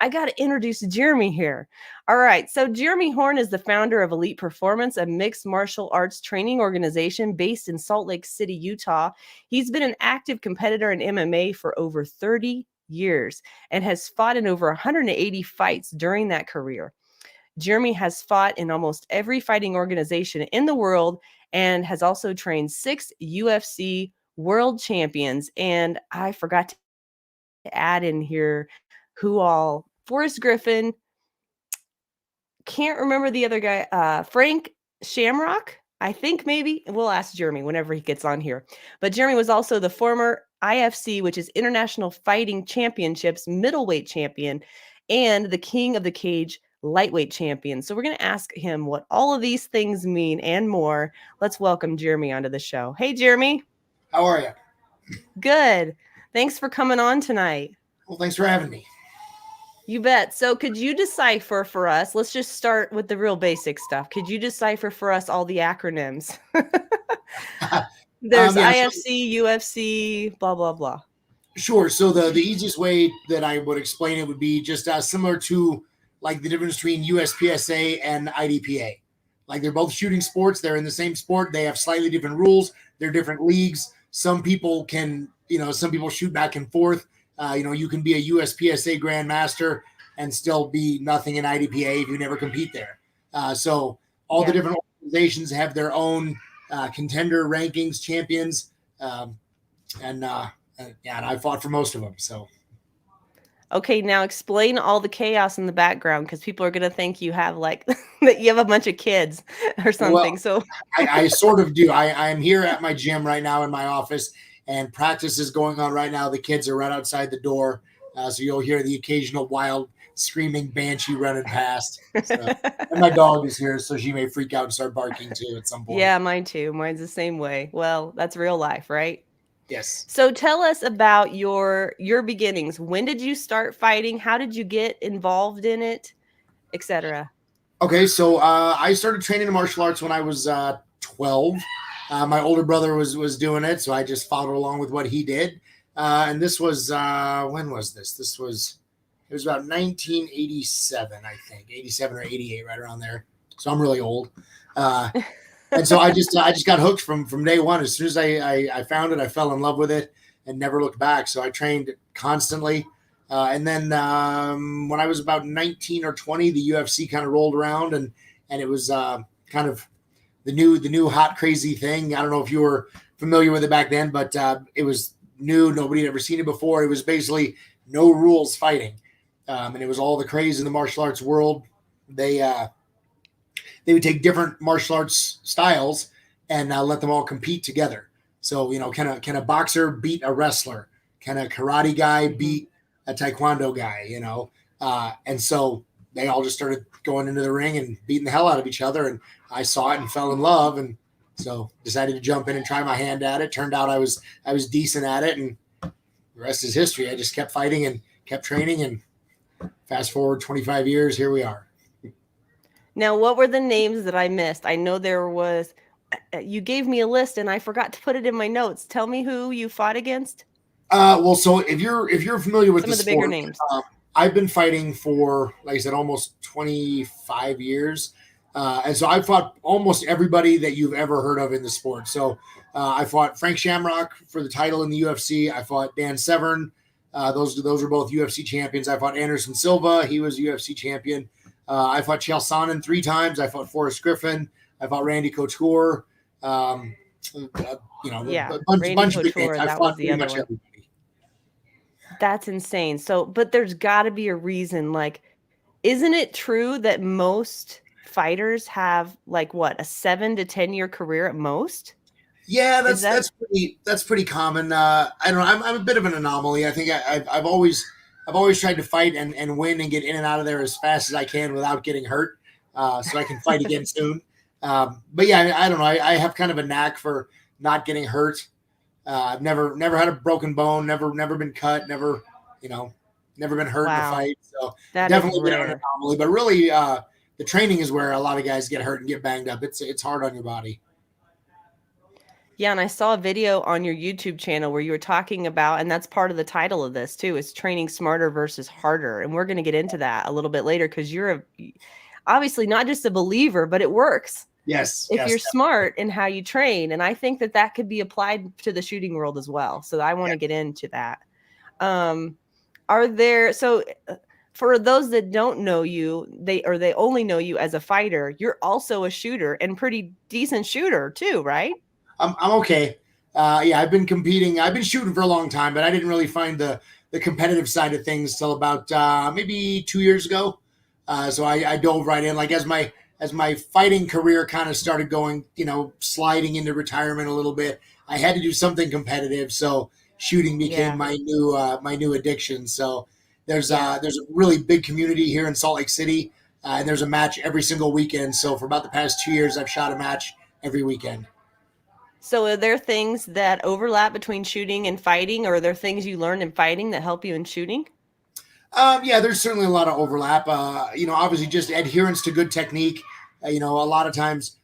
I got to introduce Jeremy here. All right. So, Jeremy Horn is the founder of Elite Performance, a mixed martial arts training organization based in Salt Lake City, Utah. He's been an active competitor in MMA for over 30 years and has fought in over 180 fights during that career. Jeremy has fought in almost every fighting organization in the world and has also trained 6 UFC world champions. And I forgot to add in here who all: Forrest Griffen, can't remember the other guy, Frank Shamrock, I think maybe. We'll ask Jeremy whenever he gets on here. But Jeremy was also the former IFC, which is International Fighting Championships middleweight champion, and the King of the Cage lightweight champion. So we're going to ask him what all of these things mean and more. Let's welcome Jeremy onto the show. Hey, Jeremy. How are you? Good. Thanks for coming on tonight. Well, thanks for having me. You bet. So could you decipher for us? Let's just start with the real basic stuff. Could you decipher for us all the acronyms? There's IFC, UFC, blah, blah, blah. Sure. So the easiest way that I would explain it would be just similar to like the difference between USPSA and IDPA. Like they're both shooting sports. They're in the same sport. They have slightly different rules. They're different leagues. Some people can, some people shoot back and forth. You can be a USPSA grandmaster and still be nothing in IDPA if you never compete there. So all the different organizations have their own contender rankings, champions, and I fought for most of them. So. Okay, now explain all the chaos in the background, because people are going to think you have that you have a bunch of kids or something. Well, I sort of do. I'm here at my gym right now in my office, and practice is going on right now. The kids are right outside the door, so you'll hear the occasional wild screaming banshee running past. So, and my dog is here, so she may freak out and start barking too at some point. Yeah, mine too. Mine's the same way. Well, that's real life, right? Yes. So tell us about your beginnings. When did you start fighting? How did you get involved in it, etc.? Okay, so I started training in martial arts when I was 12. My older brother was doing it, so I just followed along with what he did. And this was when was this? It was about 1987, I think, 87 or 88, right around there. So I'm really old. And so I just got hooked from day one. As soon as I found it, I fell in love with it and never looked back. So I trained constantly. And then when I was about 19 or 20, the UFC kind of rolled around, and it was kind of the new hot crazy thing. I don't know if you were familiar with it back then, but it was new. Nobody had ever seen it before. It was basically no rules fighting, and it was all the craze in the martial arts world. They would take different martial arts styles and let them all compete together. So, can a boxer beat a wrestler? Can a karate guy beat a taekwondo guy? And so they all just started going into the ring and beating the hell out of each other. And I saw it and fell in love. And so decided to jump in and try my hand at it. Turned out I was decent at it. And the rest is history. I just kept fighting and kept training. And fast forward 25 years, here we are. Now, what were the names that I missed? I know there was, you gave me a list and I forgot to put it in my notes. Tell me who you fought against. Well, so if you're familiar with some of the sport, bigger names, I've been fighting for, like I said, almost 25 years. And so I fought almost everybody that you've ever heard of in the sport. So I fought Frank Shamrock for the title in the UFC. I fought Dan Severn. Those are both UFC champions. I fought Anderson Silva. He was a UFC champion. I fought Chael Sonnen 3 times. I fought Forrest Griffen. I fought Randy Couture. A bunch of big names. I fought pretty much everybody. That's insane. So, but there's got to be a reason. Like, isn't it true that most fighters have a 7 to 10 year career at most? Yeah, that's pretty common. I don't know. I'm a bit of an anomaly. I think I've always tried to fight and win and get in and out of there as fast as I can without getting hurt, so I can fight again soon. But yeah, I don't know. I have kind of a knack for not getting hurt. I've never had a broken bone, never been cut, never been hurt in a fight. So that definitely been an anomaly. But really, the training is where a lot of guys get hurt and get banged up. It's hard on your body. Yeah, and I saw a video on your YouTube channel where you were talking about, and that's part of the title of this too, is training smarter versus harder. And we're going to get into that a little bit later because you're obviously not just a believer, but it works Yes, if yes, you're smart in how you train. And I think that that could be applied to the shooting world as well. So I want to get into that. Are there, so for those that don't know you, they only know you as a fighter, you're also a shooter and pretty decent shooter too, right? I'm okay. Yeah, I've been competing. I've been shooting for a long time, but I didn't really find the competitive side of things till about maybe 2 years ago. So I dove right in. Like as my fighting career kind of started going, sliding into retirement a little bit, I had to do something competitive. So shooting became my new addiction. So there's a really big community here in Salt Lake City, and there's a match every single weekend. So for about the past 2 years, I've shot a match every weekend. So are there things that overlap between shooting and fighting, or are there things you learned in fighting that help you in shooting? Yeah, there's certainly a lot of overlap. Obviously just adherence to good technique. A lot of times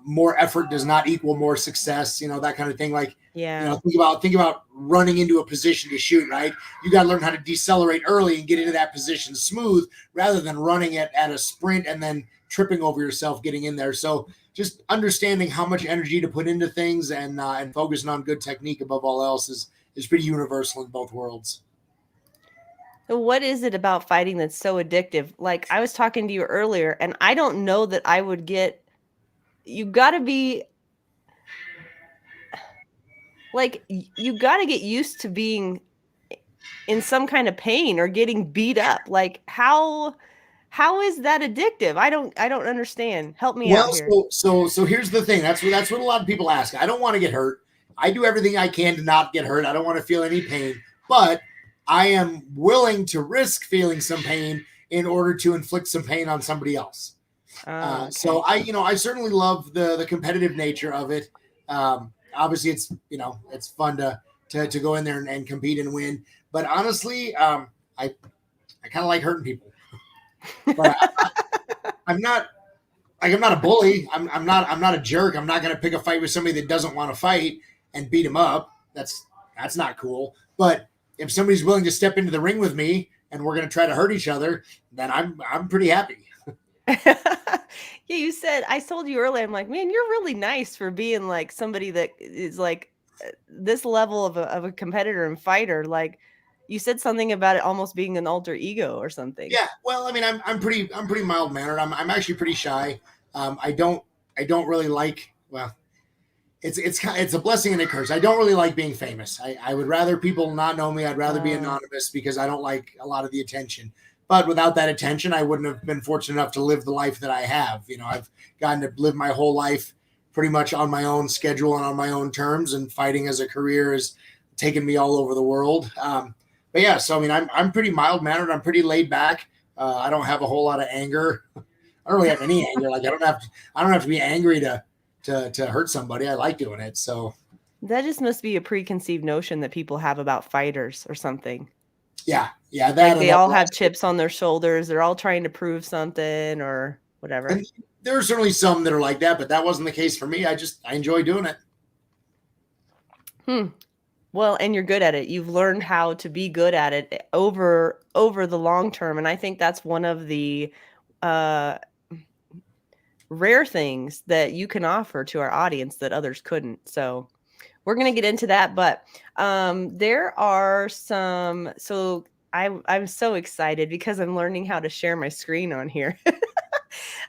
more effort does not equal more success. That kind of thing. Like, Yeah. think about running into a position to shoot. Right, you got to learn how to decelerate early and get into that position smooth, rather than running it at a sprint and then tripping over yourself getting in there. So just understanding how much energy to put into things and focusing on good technique above all else is pretty universal in both worlds. So what is it about fighting that's so addictive? Like I was talking to you earlier, and I don't know that I would get, you got to be like, you got to get used to being in some kind of pain or getting beat up. Like how is that addictive? I don't understand. Help me out Well, here. so here's the thing. That's what a lot of people ask. I don't want to get hurt. I do everything I can to not get hurt. I don't want to feel any pain, but I am willing to risk feeling some pain in order to inflict some pain on somebody else. Oh, So okay. I certainly love the competitive nature of it. Obviously, it's fun to go in there and compete and win. But honestly, I kind of like hurting people. But I'm not like I'm not a bully. I'm not a jerk. I'm not going to pick a fight with somebody that doesn't want to fight and beat him up. That's not cool. But if somebody's willing to step into the ring with me and we're going to try to hurt each other, then I'm pretty happy. Yeah, you said, I told you earlier, I'm like, man, you're really nice for being like somebody that is like this level of a competitor and fighter. Like you said something about it almost being an alter ego or something. Yeah, well, I mean, I'm pretty mild mannered. I'm actually pretty shy. I don't really like. Well, it's a blessing and a curse. I don't really like being famous. I would rather people not know me. I'd rather be Oh, anonymous because I don't like a lot of the attention. But without that attention, I wouldn't have been fortunate enough to live the life that I have. I've gotten to live my whole life pretty much on my own schedule and on my own terms. And fighting as a career has taken me all over the world. But yeah, so I mean, I'm pretty mild mannered. I'm pretty laid back. I don't have a whole lot of anger. I don't really have any anger. Like I don't have to be angry to hurt somebody. I like doing it. So that just must be a preconceived notion that people have about fighters or something. yeah, that Like and they all have also, chips on their shoulders. They're all trying to prove something or whatever. and there are certainly some that are like that, but that wasn't the case for me. I enjoy doing it. Hmm. Well, and you're good at it. You've learned how to be good at it over the long term, and I think that's one of the uh, rare things that you can offer to our audience that others couldn't. So we're going to get into that, but there are some. So I'm so excited because I'm learning how to share my screen on here.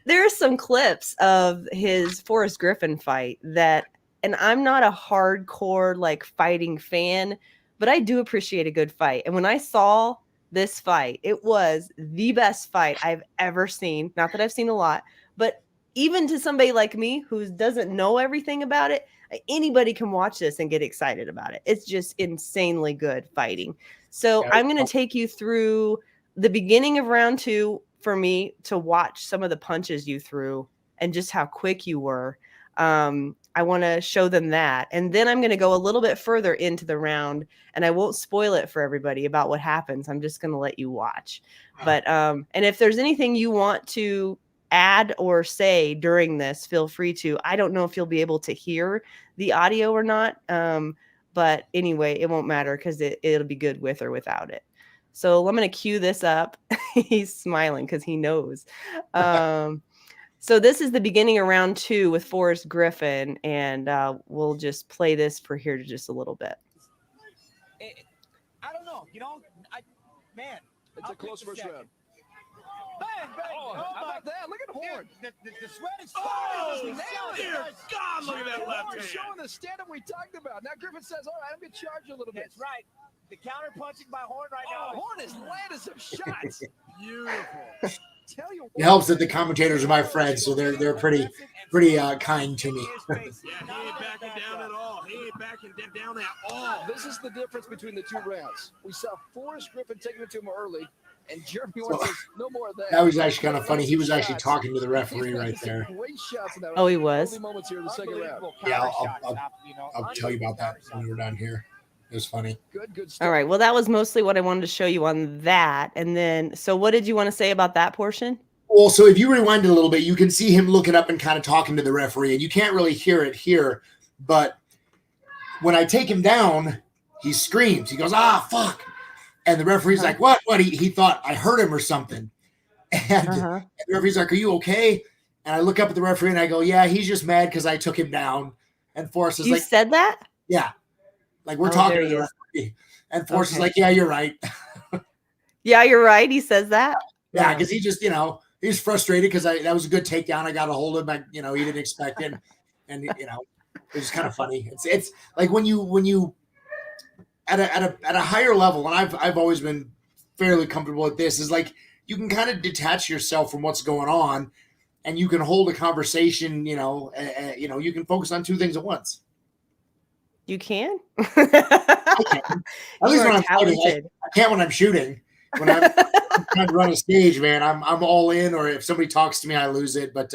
There's some clips of his Forrest Griffen fight that, and I'm not a hardcore like fighting fan, but I do appreciate a good fight. And when I saw this fight, it was the best fight I've ever seen. Not that I've seen a lot, but even to somebody like me who doesn't know everything about it, anybody can watch this and get excited about it. It's just insanely good fighting. So Yeah. I'm going to take you through the beginning of round two for me to watch some of the punches you threw and just how quick you were. I want to show them that. And then I'm going to go a little bit further into the round and I won't spoil it for everybody about what happens. I'm just going to let you watch. But, and if there's anything you want to add or say during this, feel free to. I don't know if you'll be able to hear the audio or not. But anyway, it won't matter because it'll be good with or without it. So I'm going to cue this up. He's smiling because he knows. So this is the beginning of round 2 with Forrest Griffen, and we'll just play this for here to just a little bit. I don't know. Man, it's a close first round. Bang, bang. Oh, how about that? Look at Horn. The sweat is starting. Dear God, look at that left Horn hand. showing the stand-up we talked about. Now Griffen says, all right, I'm going to charge you a little bit. That's right. The counter punching by Horn right now. Horn is landing some shots. Beautiful. Tell you what, It helps that the commentators are my friends, so they're pretty kind to me. Yeah, he ain't backing down at all. He ain't backing down at all. this is the difference between the 2 rounds. We saw Forrest Griffen taking it to him early, and Jeremy Horn says, no more of that. That was actually kind of funny. He was actually talking to the referee right there. Great shots in that. Oh, he was? Early moments here in the second round. Yeah, I'll tell you about that when we're done here. It was funny. Good stuff. All right. Well, that was mostly what I wanted to show you on that. And then, so what did you want to say about that portion? Well, so if you rewind it a little bit, you can see him looking up and kind of talking to the referee, and you can't really hear it here. But when I take him down, he screams. He goes, "Ah, fuck!" And the referee's like, "What? What?" He thought I hurt him or something. And the referee's like, "Are you okay?" And I look up at the referee and I go, "Yeah, he's just mad because I took him down." And Forrest is You like, said that? "Yeah." Like we're talking to the referee. And Forrest is like, "Yeah, you're right." Yeah, you're right. He says that. Yeah, because he just, he's frustrated because that was a good takedown. I got a hold of him. He didn't expect it, and it was kind of funny. It's like when you at a higher level, and I've always been fairly comfortable with this. Is like you can kind of detach yourself from what's going on, and you can hold a conversation. You can focus on 2 things at once. You can? I can. At least when I'm fighting, I can't when I'm shooting. When I'm trying to run a stage, man, I'm all in. Or if somebody talks to me, I lose it. But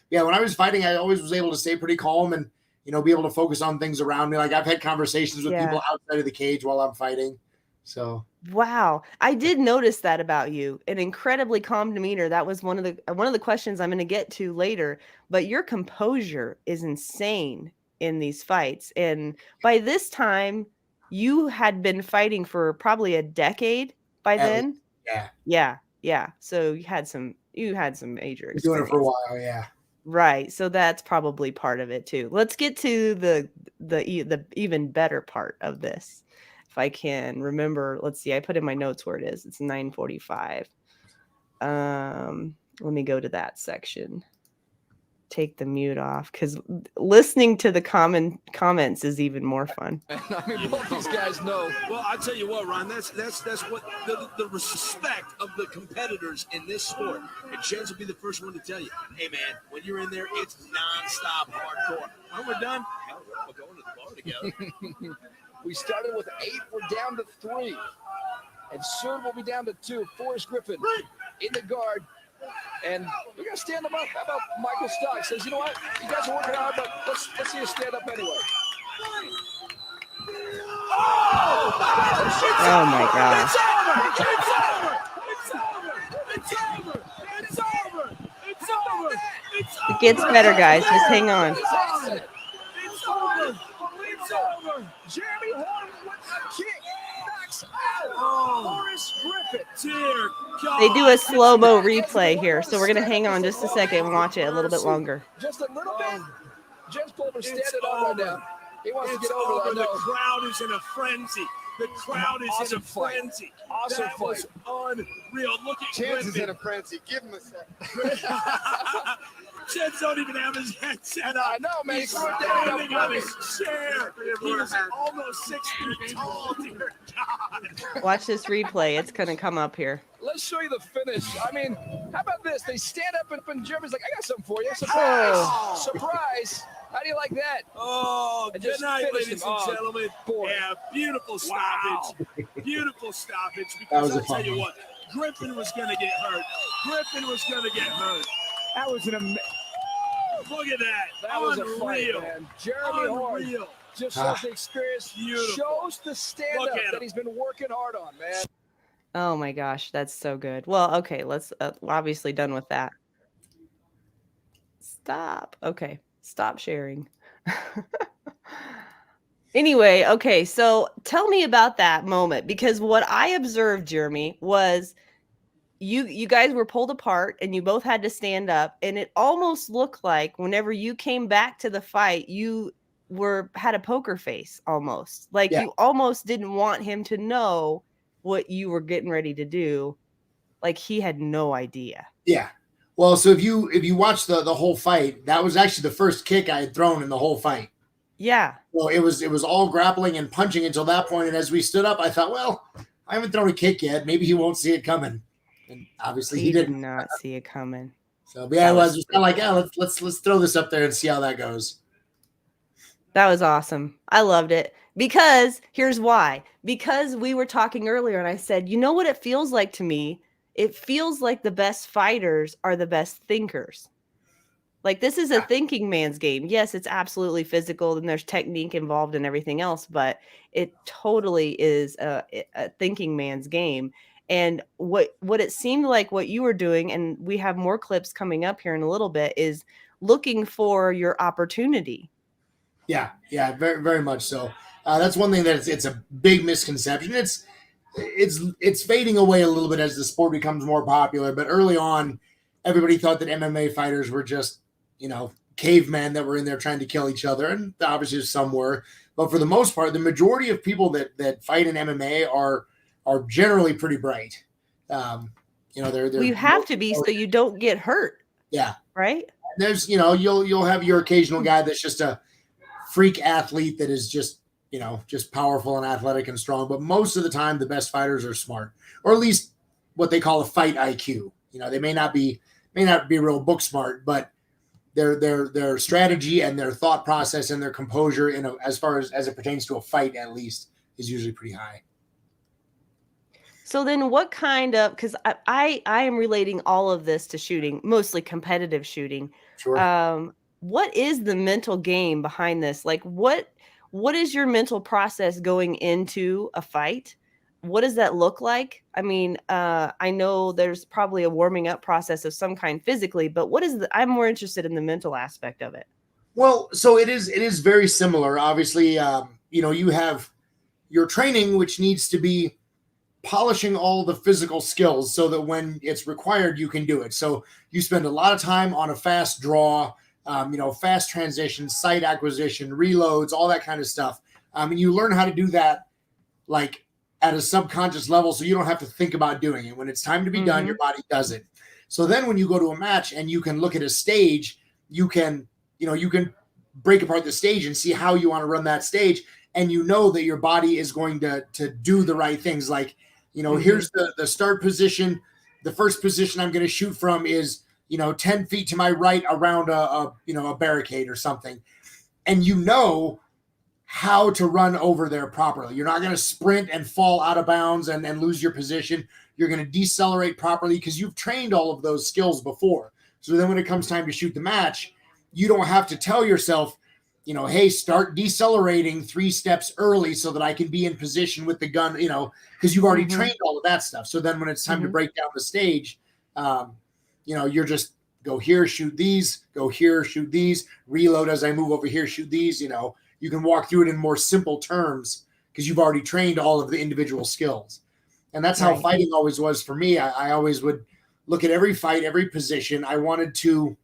yeah, when I was fighting, I always was able to stay pretty calm and be able to focus on things around me. Like I've had conversations with people outside of the cage while I'm fighting. So wow, I did notice that about you. An incredibly calm demeanor. That was one of the questions I'm going to get to later. But your composure is insane in these fights. And by this time, you had been fighting for probably a decade by then. Yeah. So you had some major experience. Doing it for a while, yeah. Right. So that's probably part of it too. Let's get to the even better part of this. If I can remember, let's see. I put in my notes where it is. It's 9:45. Let me go to that section. Take the mute off because listening to the comments is even more fun. I mean, both these guys know. Well, I tell you what, Ron, that's what the respect of the competitors in this sport. And Chance will be the first one to tell you, hey man, when you're in there, it's nonstop hardcore. When we're done, we're going to the bar together. We started with 8, we're down to 3, and soon we'll be down to 2. Forrest Griffen in the guard. And we're going to stand them up. How about Michael Stock says, you know what? You guys are working hard, but let's see you stand up anyway. Oh my gosh. It gets better, guys. Just hang on. It's over. Jeremy Horn with a kick. Knocks out Forrest Griffen. Dear God. They do a slow-mo replay here, so we're going to hang on just a second and watch it a little bit longer. Just a little bit. Jens Pulver standing up right now. He wants to get over The crowd is in a frenzy. The crowd is in a frenzy. Awesome that fight. was unreal. Look at Chance is Griffen. in a frenzy. Give him a second. Chance don't even have his headset on. I know, man. He's He's going down standing on his chair. He was almost 6 feet tall. Dear God. Watch this replay. It's going to come up here. Let's show you the finish. I mean, how about this? They stand up and Jeremy's like, I got something for you. Surprise. Oh. Surprise. How do you like that? Oh, And good just night, finish ladies him. and Oh, gentlemen. boy. Yeah, beautiful stoppage. Beautiful stoppage. That was Because a I'll tell fun you one. what, Griffen was going to get hurt. Griffen was going to get hurt. That was an amazing. Look at that. That was a fight, Unreal. man. Jeremy Horn Unreal. just shows the experience, Beautiful. shows the Look stand-up at that him. he's been working hard on, man. Oh my gosh, that's so good. Well, okay, let's we're obviously done with that. Stop. Okay. Stop sharing. Anyway, okay. So tell me about that moment, because what I observed, Jeremy, was you guys were pulled apart and you both had to stand up, and it almost looked like whenever you came back to the fight, you had a poker face almost. Like Yeah. you almost didn't want him to know what you were getting ready to do. Like he had no idea. Yeah. Well, so if you watch the whole fight, that was actually the first kick I had thrown in the whole fight. Yeah. Well, it was all grappling and punching until that point. And as we stood up, I thought, well, I haven't thrown a kick yet. Maybe he won't see it coming. And obviously he did didn't. not see it coming. So yeah, it was just kind of like, yeah, let's throw this up there and see how that goes. That was awesome. I loved it, because here's why. Because we were talking earlier and I said, you know what it feels like to me? It feels like the best fighters are the best thinkers. Like this is a thinking man's game. Yes, it's absolutely physical and there's technique involved and everything else, but it totally is a thinking man's game. And what it seemed like what you were doing, and we have more clips coming up here in a little bit, is looking for your opportunity. Yeah, very, very much so. That's one thing that it's a big misconception. It's fading away a little bit as the sport becomes more popular. But early on, everybody thought that MMA fighters were just, cavemen that were in there trying to kill each other, and obviously some were. But for the most part, the majority of people that fight in MMA are generally pretty bright. They're well, you have to be so you don't get hurt. Yeah, right. There's you'll have your occasional guy that's just a freak athlete that is just powerful and athletic and strong. But most of the time, the best fighters are smart, or at least what they call a fight IQ. They may not be real book smart, but their strategy and their thought process and their composure, as far as it pertains to a fight, at least, is usually pretty high. So then what kind of, because I am relating all of this to shooting, mostly competitive shooting. Sure. What is the mental game behind this? Like what is your mental process going into a fight? What does that look like? I mean, I know there's probably a warming up process of some kind physically, but I'm more interested in the mental aspect of it. Well, so it is very similar. Obviously, you have your training, which needs to be polishing all the physical skills so that when it's required, you can do it. So you spend a lot of time on a fast draw, fast transition, sight acquisition, reloads, all that kind of stuff. And you learn how to do that like at a subconscious level, so you don't have to think about doing it. When it's time to be done, your body does it. So then when you go to a match and you can look at a stage, you can break apart the stage and see how you want to run that stage. And that your body is going to do the right things. Like, here's the start position. The first position I'm going to shoot from is, 10 feet to my right around a barricade or something. And how to run over there properly. You're not going to sprint and fall out of bounds and lose your position. You're going to decelerate properly because you've trained all of those skills before. So then when it comes time to shoot the match, you don't have to tell yourself, hey, start decelerating 3 steps early so that I can be in position with the gun, because you've already trained all of that stuff. So then when it's time to break down the stage, you're just go here, shoot these, go here, shoot these, reload as I move over here, shoot these, you can walk through it in more simple terms because you've already trained all of the individual skills. And that's how fighting always was for me. I always would look at every fight, every position. I wanted to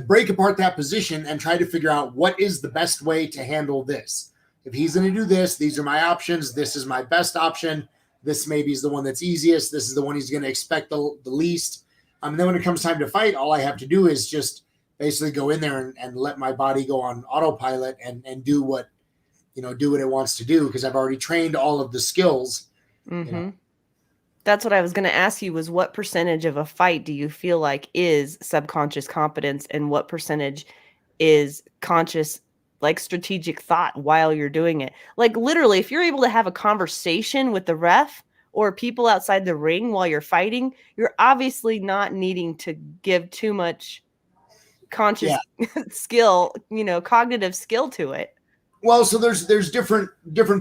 break apart that position and try to figure out what is the best way to handle this. If he's going to do this, these are my options. This is my best option. This maybe is the one that's easiest. This is the one he's going to expect the least. And then when it comes time to fight, all I have to do is just basically go in there and let my body go on autopilot and do what it wants to do because I've already trained all of the skills. That's what I was going to ask you was what percentage of a fight do you feel like is subconscious competence and what percentage is conscious, like strategic thought while you're doing it? Like literally, if you're able to have a conversation with the ref or people outside the ring while you're fighting, you're obviously not needing to give too much conscious skill, cognitive skill to it. Well, so there's different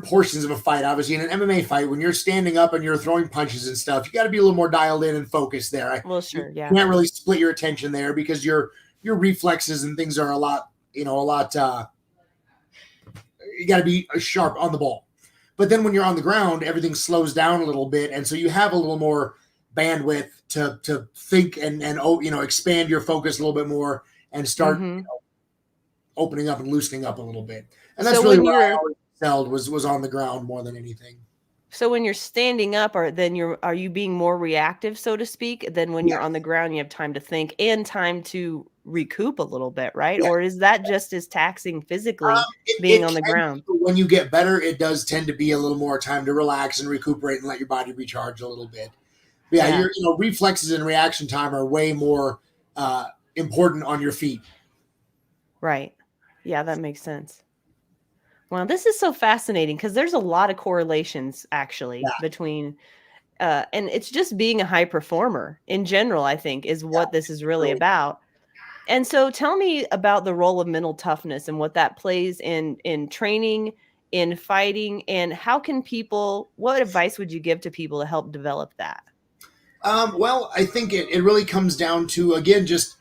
portions of a fight. Obviously, in an MMA fight, when you're standing up and you're throwing punches and stuff, you got to be a little more dialed in and focused there. Well, sure, yeah. You can't really split your attention there because you're your reflexes and things are a lot, you got to be sharp on the ball. But then when you're on the ground, everything slows down a little bit. And so you have a little more bandwidth to think and expand your focus a little bit more and start opening up and loosening up a little bit. And that's really what I always excelled was on the ground more than anything. So when you're standing up, are you being more reactive, so to speak, than when you're on the ground? You have time to think and time to recoup a little bit, right? Yeah. Or is that just as taxing physically being on the ground? When you get better, it does tend to be a little more time to relax and recuperate and let your body recharge a little bit. But yeah, your reflexes and reaction time are way more important on your feet. Right. Yeah, that makes sense. Well, this is so fascinating because there's a lot of correlations actually between, and it's just being a high performer in general, I think, is what this is really about. And so tell me about the role of mental toughness and what that plays in training, in fighting, and how can what advice would you give to people to help develop that? Well, I think it really comes down to, again, just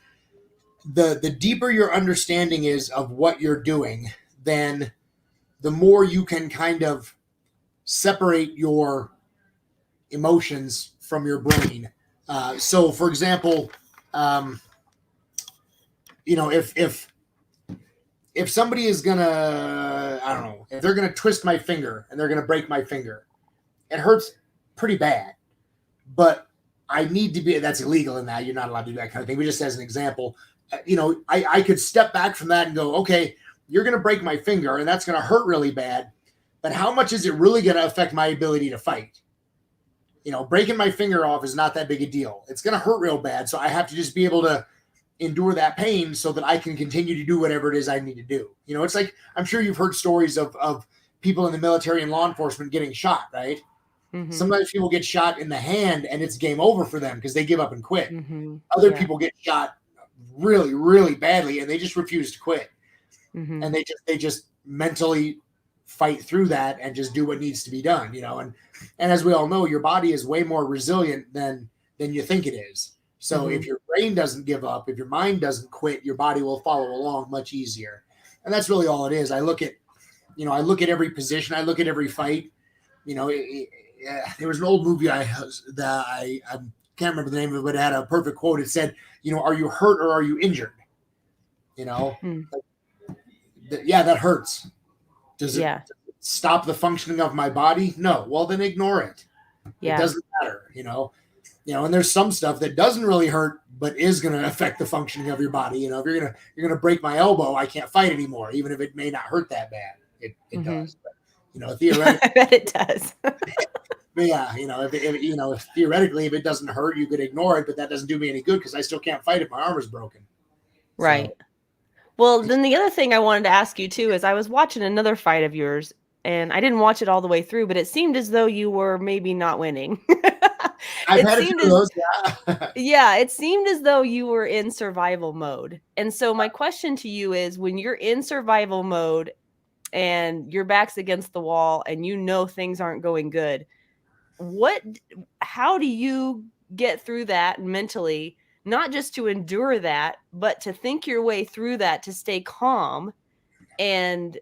the deeper your understanding is of what you're doing, then the more you can kind of separate your emotions from your brain. So, for example, if somebody is gonna, I don't know, if they're gonna twist my finger and they're gonna break my finger, it hurts pretty bad. But I need to be, that's illegal in that. You're not allowed to do that kind of thing. But just as an example, I could step back from that and go, okay, you're going to break my finger and that's going to hurt really bad. But how much is it really going to affect my ability to fight? Breaking my finger off is not that big a deal. It's going to hurt real bad. So I have to just be able to endure that pain so that I can continue to do whatever it is I need to do. It's like, I'm sure you've heard stories of people in the military and law enforcement getting shot, right? Mm-hmm. Sometimes people get shot in the hand and it's game over for them because they give up and quit. Mm-hmm. Other people get shot really, really badly and they just refuse to quit. Mm-hmm. And they just mentally fight through that and just do what needs to be done, and as we all know, your body is way more resilient than you think it is. So if your brain doesn't give up, if your mind doesn't quit, your body will follow along much easier. And that's really all it is. I look at every position, I look at every fight. There was an old movie I can't remember the name of it, but it had a perfect quote. It said, are you hurt or are you injured? That hurts. Does it stop the functioning of my body? No. Well, then ignore it. It doesn't matter, and there's some stuff that doesn't really hurt, but is going to affect the functioning of your body. If you're going to break my elbow, I can't fight anymore, even if it may not hurt that bad. It does. But, theoretically, I bet it does. But if theoretically, if it doesn't hurt, you could ignore it, but that doesn't do me any good because I still can't fight if my arm is broken. Right. So. Well, then the other thing I wanted to ask you too is I was watching another fight of yours and I didn't watch it all the way through, but it seemed as though you were maybe not winning. I've had a few of those, yeah, it seemed as though you were in survival mode. And so my question to you is, when you're in survival mode and your back's against the wall and things aren't going good, how do you get through that mentally? Not just to endure that, but to think your way through that, to stay calm and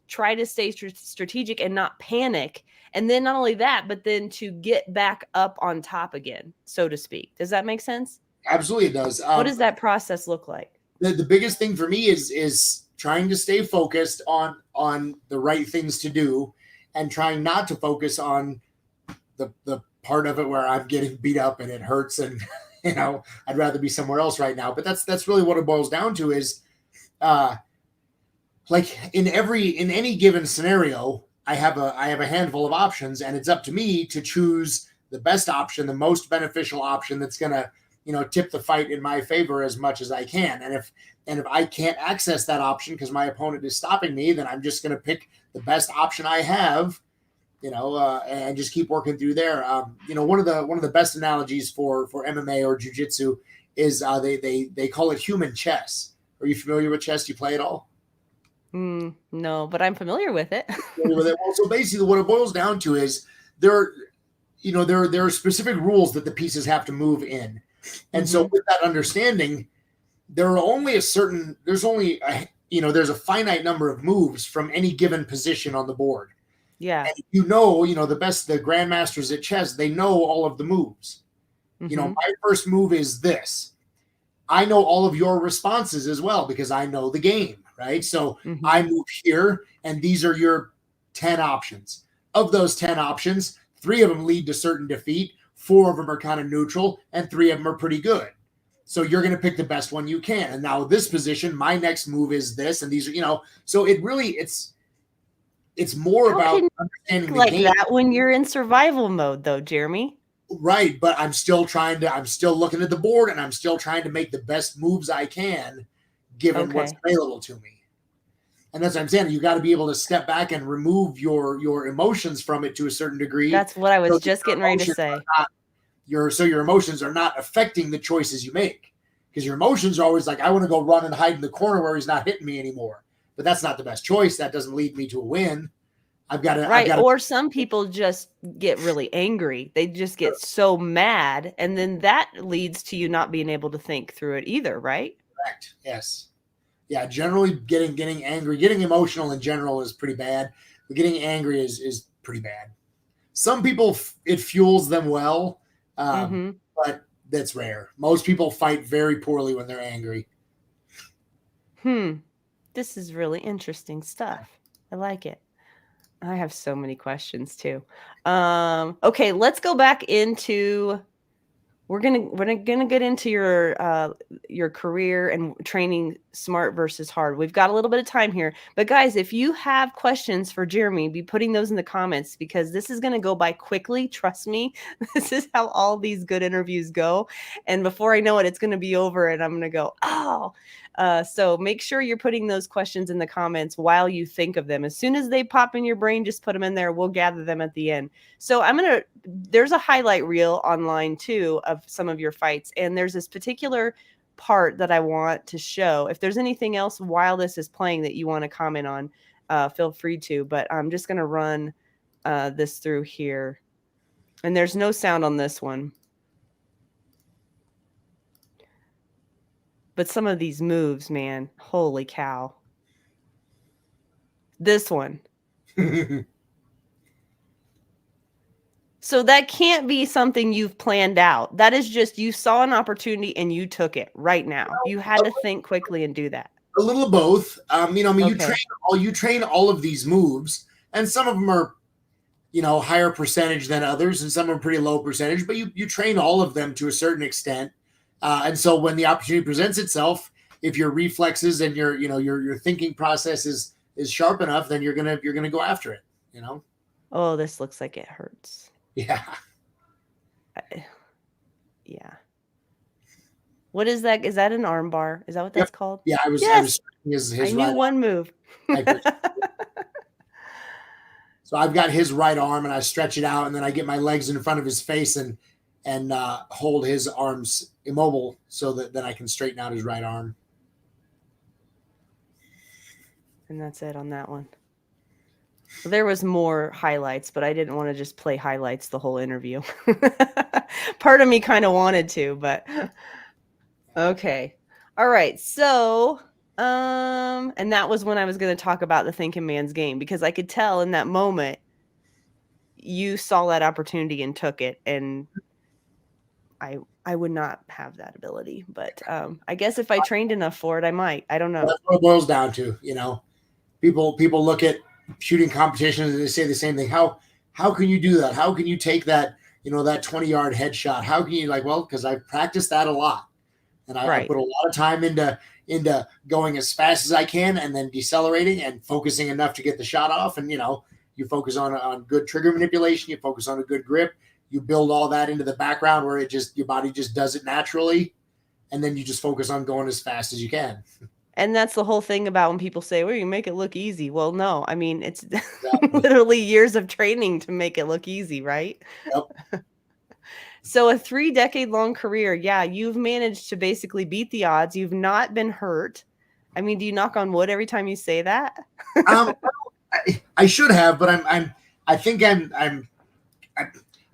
try to stay strategic and not panic. And then not only that, but then to get back up on top again, so to speak. Does that make sense? Absolutely, it does. What does that process look like? The biggest thing for me is trying to stay focused on the right things to do and trying not to focus on the part of it where I'm getting beat up and it hurts and I'd rather be somewhere else right now. But that's really what it boils down to is, like in any given scenario, I have a handful of options and it's up to me to choose the best option, the most beneficial option that's going to, tip the fight in my favor as much as I can. And if I can't access that option because my opponent is stopping me, then I'm just going to pick the best option I have, and just keep working through there. One of the best analogies for MMA or jiu-jitsu is they call it human chess. Are you familiar with chess? Do you play it all? No, but I'm familiar with it. Well, so basically what it boils down to is there are specific rules that the pieces have to move in. And so with that understanding, there are only there's a finite number of moves from any given position on the board. Yeah. And the grandmasters at chess, they know all of the moves. Mm-hmm. My first move is this. I know all of your responses as well because I know the game, right? So Mm-hmm. I move here, and these are your 10 options. Of those 10 options, 3 of them lead to certain defeat, 4 of them are kind of neutral, and 3 of them are pretty good. So you're going to pick the best one you can. And now this position, my next move is this, and these are, so it really, it's more about understanding the game. That when you're in survival mode, though, Jeremy. Right, but I'm still looking at the board, and I'm still trying to make the best moves I can, given what's available to me. And that's what I'm saying. You got to be able to step back and remove your emotions from it to a certain degree. That's what I was just getting ready to say. Your emotions are not affecting the choices you make, because your emotions are always like, I want to go run and hide in the corner where he's not hitting me anymore. But that's not the best choice. That doesn't lead me to a win. Or some people just get really angry. They just get so mad, and then that leads to you not being able to think through it either, right? Correct. Yes. Yeah. Generally, getting angry, getting emotional in general is pretty bad. But getting angry is pretty bad. Some people, it fuels them well, but that's rare. Most people fight very poorly when they're angry. This is really interesting stuff. I like it. I have so many questions too. Okay, let's go back into. We're gonna get into your career and training smart versus hard. We've got a little bit of time here, but guys, if you have questions for Jeremy, be putting those in the comments, because this is gonna go by quickly. Trust me, this is how all these good interviews go. And before I know it, it's gonna be over, and I'm gonna go, oh. So make sure you're putting those questions in the comments while you think of them. As soon as they pop in your brain, just put them in there. We'll gather them at the end. So there's a highlight reel online too of some of your fights. And there's this particular part that I want to show. If there's anything else while this is playing that you want to comment on, feel free to, but I'm just going to run this through here. And there's no sound on this one. But some of these moves, man, holy cow. This one. So that can't be something you've planned out. That is just, you saw an opportunity and you took it right now. You had to think quickly and do that. A little of both. You train all of these moves, and some of them are, higher percentage than others, and some are pretty low percentage, but you train all of them to a certain extent. And so when the opportunity presents itself, if your reflexes and your thinking process is sharp enough, then you're gonna go after it. Oh, this looks like it hurts. Yeah. Yeah. What is that? Is that an arm bar? Is that what that's called? Yeah, I was his I knew one move. So I've got his right arm, and I stretch it out, and then I get my legs in front of his face and hold his arms immobile so that then I can straighten out his right arm. And that's it on that one. Well, there was more highlights, but I didn't want to just play highlights the whole interview. Part of me kind of wanted to, but okay. All right. So, and that was when I was going to talk about the thinking man's game, because I could tell in that moment you saw that opportunity and took it, and I would not have that ability, but I guess if I trained enough for it, I might. I don't know. That's what it boils down to. People look at shooting competitions and they say the same thing. How can you do that? How can you take that, that 20-yard headshot? How can you because I've practiced that a lot, and I put a lot of time into going as fast as I can and then decelerating and focusing enough to get the shot off. And you focus on good trigger manipulation. You focus on a good grip. You build all that into the background where your body just does it naturally. And then you just focus on going as fast as you can. And that's the whole thing about when people say, well, you make it look easy. Well, no, I mean, it's literally years of training to make it look easy, right? Yep. So a 3-decade-long career. Yeah, you've managed to basically beat the odds. You've not been hurt. I mean, do you knock on wood every time you say that? I should have, but I think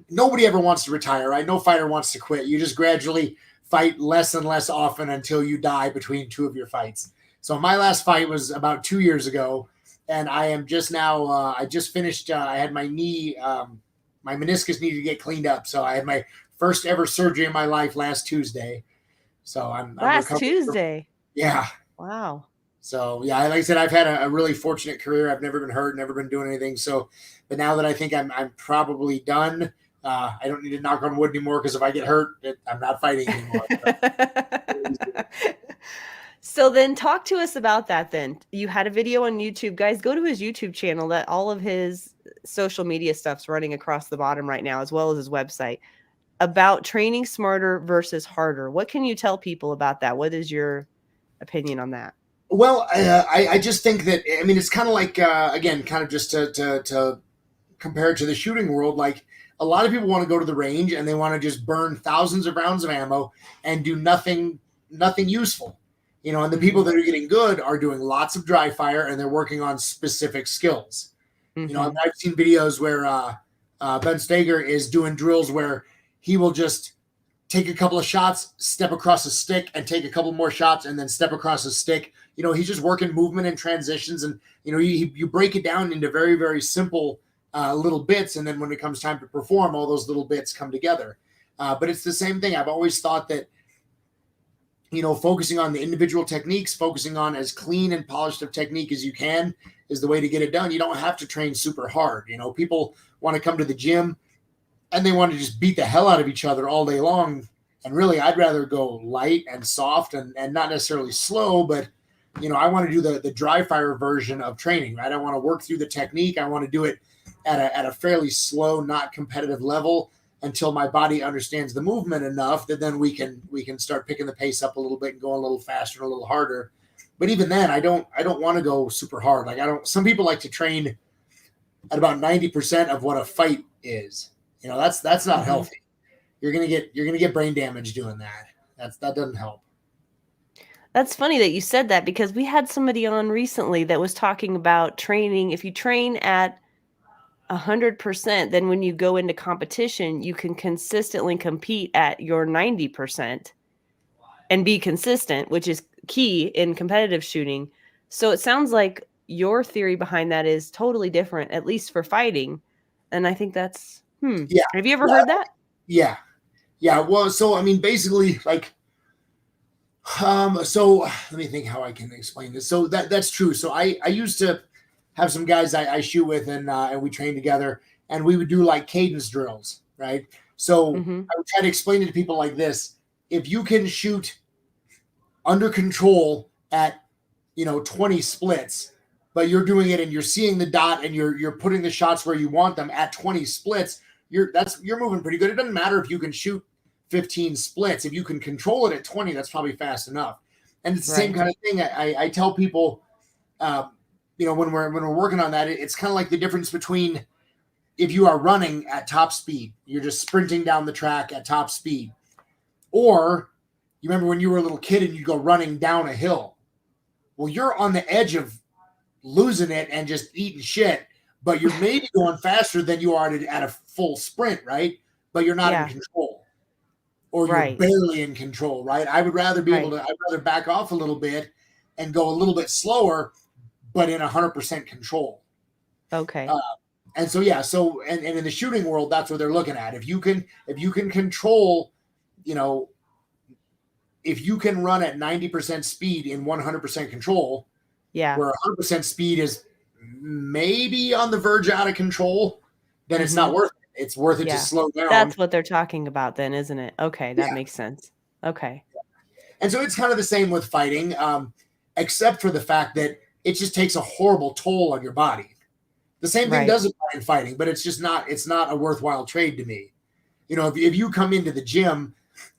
nobody ever wants to retire, right? No fighter wants to quit. You just gradually fight less and less often until you die between two of your fights. So my last fight was about 2 years ago, and I am just now. I just finished. I had my knee, my meniscus needed to get cleaned up, so I had my first ever surgery in my life last Tuesday. So I'm Last Tuesday. Yeah. Wow. So yeah, like I said, I've had a really fortunate career. I've never been hurt, never been doing anything. So, but now that I think I'm probably done, I don't need to knock on wood anymore, because if I get hurt, I'm not fighting anymore. So then talk to us about that then. You had a video on YouTube. Guys, go to his YouTube channel. That all of his social media stuff's running across the bottom right now, as well as his website, about training smarter versus harder. What can you tell people about that? What is your opinion on that? Well, I just think that, I mean, it's kind of like, again, kind of just to compare it to the shooting world. Like, a lot of people want to go to the range and they want to just burn thousands of rounds of ammo and do nothing useful. You know, and the people that are getting good are doing lots of dry fire and they're working on specific skills. You know, I've seen videos where Ben Steger is doing drills where he will just take a couple of shots, step across a stick, and take a couple more shots, and then step across a stick. You know, he's just working movement and transitions, and you know, you break it down into very, very simple little bits, and then when it comes time to perform, all those little bits come together. But it's the same thing. I've always thought that, you know, focusing on the individual techniques, focusing on as clean and polished of technique as you can is the way to get it done. You don't have to train super hard. You know, people want to come to the gym and they want to just beat the hell out of each other all day long. And really, I'd rather go light and soft and not necessarily slow, but, you know, I want to do the dry fire version of training, right? I want to work through the technique. I want to do it at a fairly slow, not competitive level until my body understands the movement enough that then we can start picking the pace up a little bit and going a little faster and a little harder. But even then, I don't want to go super hard. Like, some people like to train at about 90% of what a fight is. You know, that's not healthy. You're gonna get brain damage doing that. That doesn't help. That's funny that you said that, because we had somebody on recently that was talking about training. If you train at 100%, then when you go into competition, you can consistently compete at your 90% and be consistent, which is key in competitive shooting. So it sounds like your theory behind that is totally different, at least for fighting. And I think that's, Yeah. Have you ever heard that? Yeah. Yeah. Well, so, I mean, basically, like, so let me think how I can explain this. So that's true. So I used to have some guys I shoot with, and we train together, and we would do like cadence drills, right? So I would try to explain it to people like this: if you can shoot under control at, you know, 20 splits, but you're doing it and you're seeing the dot and you're putting the shots where you want them at 20 splits, you're moving pretty good. It doesn't matter if you can shoot 15 splits. If you can control it at 20, that's probably fast enough. And it's the same kind of thing. I tell people, you know, when we're working on that, it's kind of like the difference between if you are running at top speed, you're just sprinting down the track at top speed, or you remember when you were a little kid and you go running down a hill. Well, you're on the edge of losing it and just eating shit, but you're maybe going faster than you are at a full sprint, right? But you're not in control, or you're barely in control, right? I would rather be able to, I'd rather back off a little bit and go a little bit slower, but in 100% control. Okay. And so, yeah, so, and in the shooting world, that's what they're looking at. If you can control, you know, if you can run at 90% speed in 100% control, where 100% speed is maybe on the verge out of control, then it's not worth it. It's worth it to slow down. That's what they're talking about then, isn't it? Okay, that makes sense. Okay. And so it's kind of the same with fighting, except for the fact that it just takes a horrible toll on your body. The same thing does apply in fighting, but it's not a worthwhile trade to me. You know, if you come into the gym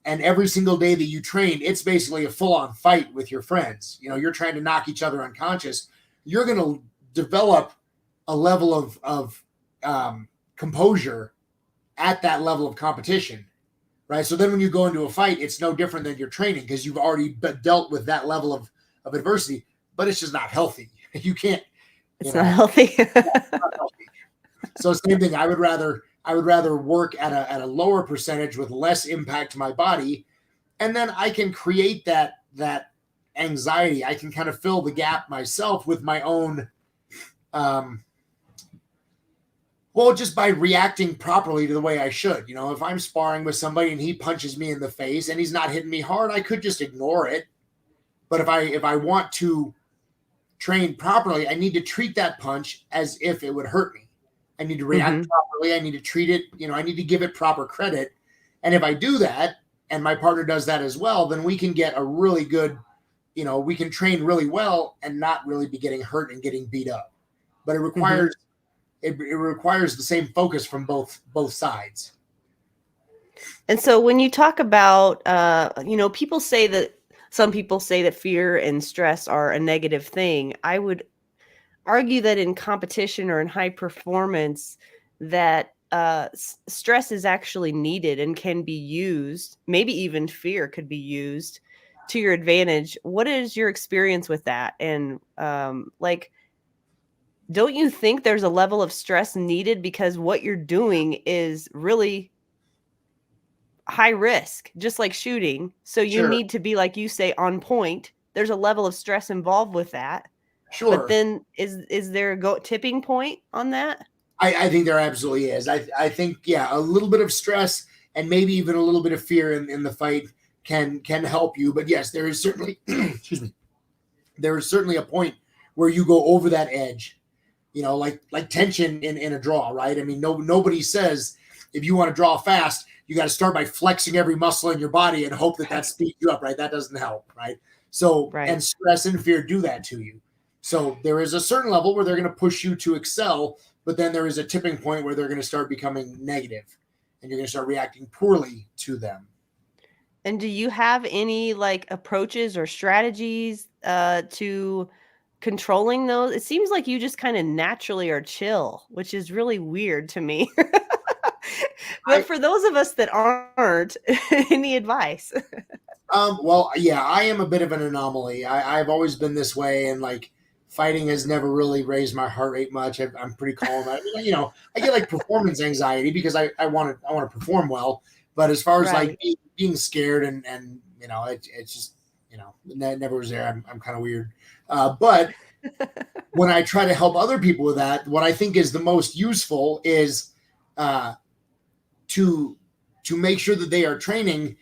and every single day that you train, it's basically a full-on fight with your friends. You know, you're trying to knock each other unconscious. You're going to develop a level of composure at that level of competition, right? So then when you go into a fight, it's no different than your training, because you've already dealt with that level of adversity, but it's just not healthy. You can't. It's not healthy. It's not healthy. So same thing. I would rather work at a lower percentage with less impact to my body, And then I can create that anxiety. I can kind of fill the gap myself with my own, just by reacting properly to the way I should. You know, if I'm sparring with somebody and he punches me in the face and he's not hitting me hard, I could just ignore it. But if I want to train properly, I need to treat that punch as if it would hurt me. I need to react properly. I need to treat it, I need to give it proper credit. And if I do that, and my partner does that as well, then we can get a really good, we can train really well and not really be getting hurt and getting beat up. But it requires it requires the same focus from both sides. And so when you talk about, some people say that fear and stress are a negative thing. I would argue that in competition or in high performance, that stress is actually needed and can be used. Maybe even fear could be used to your advantage. What is your experience with that? And don't you think there's a level of stress needed because what you're doing is really high risk, just like shooting? So you need to be, like you say, on point. There's a level of stress involved with that. Sure. But then is there a tipping point on that? I think there absolutely is. I think, a little bit of stress and maybe even a little bit of fear in the fight can help you. But yes, there is certainly, excuse me, there is certainly a point where you go over that edge, like tension in a draw, right? I mean, nobody says if you want to draw fast, you got to start by flexing every muscle in your body and hope that speeds you up, right? That doesn't help, right? So, and stress and fear do that to you. So there is a certain level where they're going to push you to excel, but then there is a tipping point where they're going to start becoming negative and you're going to start reacting poorly to them. And do you have any approaches or strategies to controlling those? It seems like you just kind of naturally are chill, which is really weird to me. But for those of us that aren't, any advice? I am a bit of an anomaly. I've always been this way, and fighting has never really raised my heart rate much. I'm pretty calm. I get performance anxiety because I want to perform well. But as far as being scared and it's just never was there. I'm kind of weird. But when I try to help other people with that, what I think is the most useful is to make sure that they are training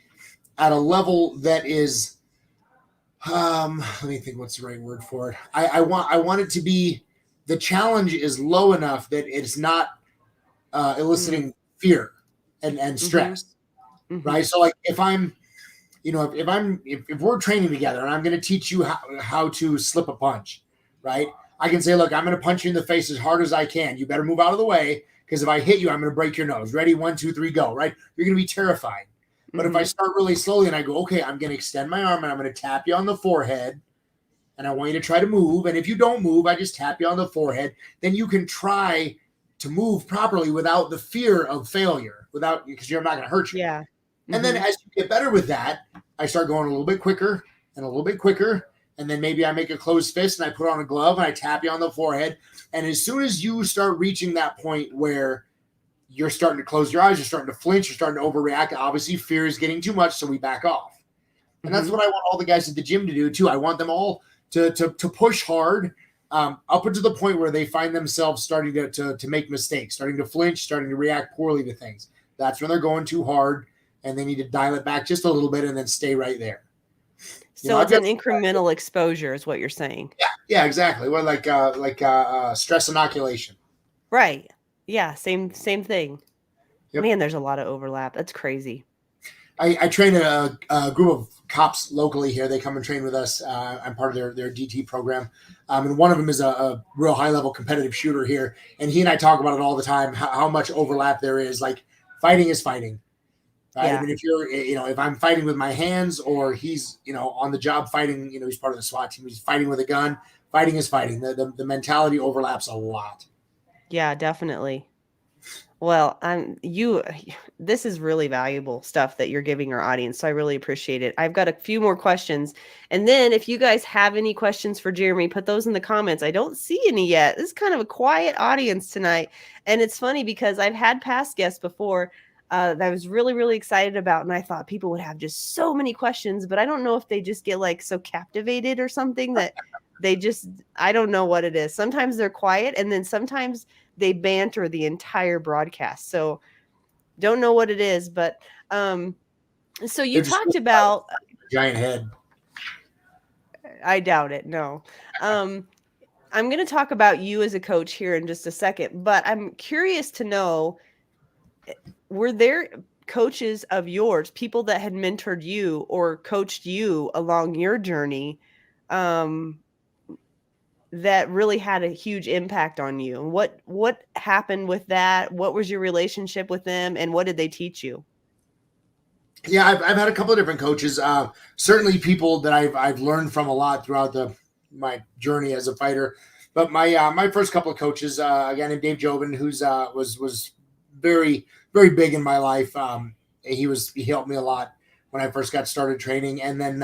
at a level that is, let me think what's the right word for it. I want it to be, the challenge is low enough that it's not eliciting fear and stress, right? So if I'm, if we're training together and I'm going to teach you how to slip a punch, right? I can say, look, I'm going to punch you in the face as hard as I can. You better move out of the way because if I hit you, I'm going to break your nose. Ready? 1, 2, 3, go, right? You're going to be terrified. But if I start really slowly and I go, okay, I'm going to extend my arm and I'm going to tap you on the forehead and I want you to try to move. And if you don't move, I just tap you on the forehead. Then you can try to move properly without the fear of failure, because you're not going to hurt you. Yeah. And then as you get better with that, I start going a little bit quicker and a little bit quicker. And then maybe I make a closed fist and I put on a glove and I tap you on the forehead. And as soon as you start reaching that point where you're starting to close your eyes, you're starting to flinch, you're starting to overreact, obviously fear is getting too much, so we back off. And that's what I want all the guys at the gym to do too. I want them all to push hard up until the point where they find themselves starting to make mistakes, starting to flinch, starting to react poorly to things. That's when they're going too hard and they need to dial it back just a little bit and then stay right there. So it's an incremental exposure is what you're saying. Yeah, exactly. Well, like stress inoculation. Right. Yeah, same thing. Yep. Man, there's a lot of overlap. That's crazy. I train a group of cops locally here. They come and train with us. I'm part of their DT program. And one of them is a real high-level competitive shooter here. And he and I talk about it all the time, how much overlap there is. Fighting is fighting. Right? Yeah. I mean, if I'm fighting with my hands or he's, on the job fighting, he's part of the SWAT team, he's fighting with a gun, fighting is fighting. The mentality overlaps a lot. Yeah, definitely. Well, this is really valuable stuff that you're giving our audience. So I really appreciate it. I've got a few more questions. And then if you guys have any questions for Jeremy, put those in the comments. I don't see any yet. This is kind of a quiet audience tonight. And it's funny because I've had past guests before. that I was really, really excited about. And I thought people would have just so many questions, but I don't know if they just get like so captivated or something that they just, I don't know what it is. Sometimes they're quiet and then sometimes they banter the entire broadcast. So don't know what it is, but so you They're just talked about, giant head. I doubt it. No. I'm going to talk about you as a coach here in just a second, but I'm curious to know, were there coaches of yours, people that had mentored you or coached you along your journey, that really had a huge impact on you? What happened with that? What was your relationship with them, and what did they teach you? Yeah, I've had a couple of different coaches. Certainly people that I've learned from a lot throughout my journey as a fighter. But my first couple of coaches, a guy named Dave Jobin, who's was very, very big in my life. He helped me a lot when I first got started training. And then